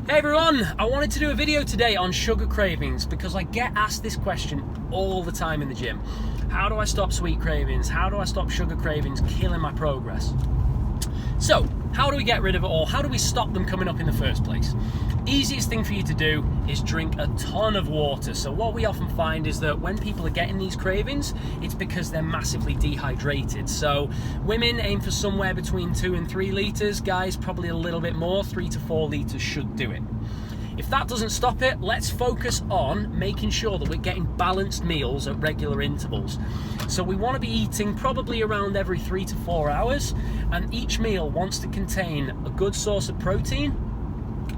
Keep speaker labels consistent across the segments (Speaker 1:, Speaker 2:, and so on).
Speaker 1: Hey everyone, I wanted to do a video today on sugar cravings because I get asked this question all the time in the gym. How do I stop sweet cravings? How do I stop sugar cravings killing my progress? So, how do we get rid of it all? How do we stop them coming up in the first place? Easiest thing for you to do is drink a ton of water. So what we often find is that when people are getting these cravings, it's because they're massively dehydrated. So women aim for somewhere between 2 and 3 litres, guys probably a little bit more, 3 to 4 litres should do it. If that doesn't stop it, let's focus on making sure that we're getting balanced meals at regular intervals. So we want to be eating probably around every 3 to 4 hours, and each meal wants to contain a good source of protein,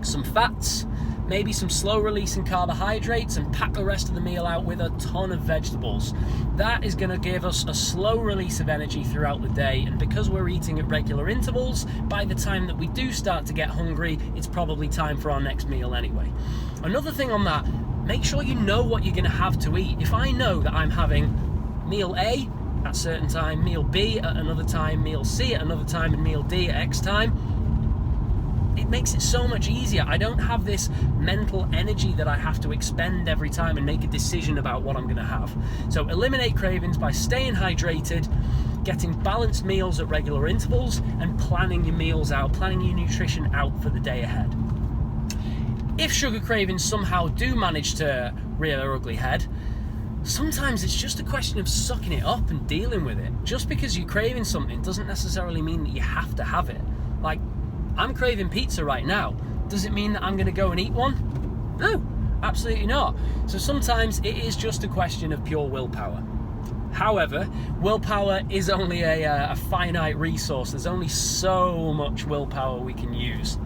Speaker 1: some fats, maybe some slow releasing carbohydrates, and pack the rest of the meal out with a ton of vegetables. That is going to give us a slow release of energy throughout the day, and because we're eating at regular intervals, by the time that we do start to get hungry, it's probably time for our next meal anyway. Another thing on that, make sure you know what you're going to have to eat. If I know that I'm having meal A at a certain time, meal B at another time, meal C at another time, and meal D at X time, it makes it so much easier. I don't have this mental energy that I have to expend every time and make a decision about what I'm going to have. So eliminate cravings by staying hydrated, getting balanced meals at regular intervals, and planning your meals out, planning your nutrition out for the day ahead. If sugar cravings somehow do manage to rear their ugly head, sometimes it's just a question of sucking it up and dealing with it. Just because you're craving something doesn't necessarily mean that you have to have it. Like, I'm craving pizza right now. Does it mean that I'm going to go and eat one? No, absolutely not. So sometimes it is just a question of pure willpower. However, willpower is only a finite resource. There's only so much willpower we can use.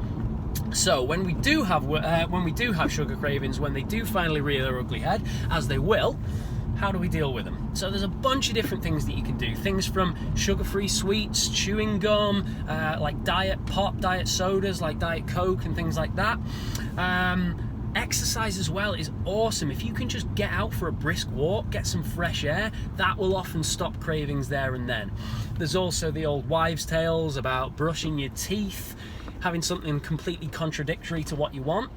Speaker 1: So when we do have sugar cravings, when they do finally rear their ugly head, as they will, how do we deal with them? So there's a bunch of different things that you can do. Things from sugar-free sweets, chewing gum, like diet pop, diet sodas, like Diet Coke and things like that. Exercise as well is awesome. If you can just get out for a brisk walk, get some fresh air, that will often stop cravings there and then. There's also the old wives' tales about brushing your teeth, having something completely contradictory to what you want.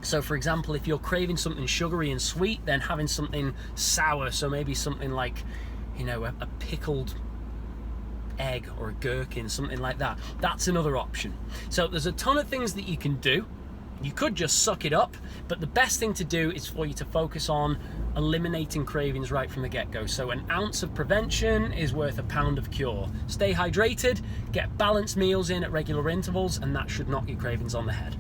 Speaker 1: So for example, if you're craving something sugary and sweet, then having something sour, so maybe something like, a pickled egg or a gherkin, something like that, that's another option. So there's a ton of things that you can do. You could just suck it up, but the best thing to do is for you to focus on eliminating cravings right from the get-go. So an ounce of prevention is worth a pound of cure. Stay hydrated, get balanced meals in at regular intervals, and that should knock your cravings on the head.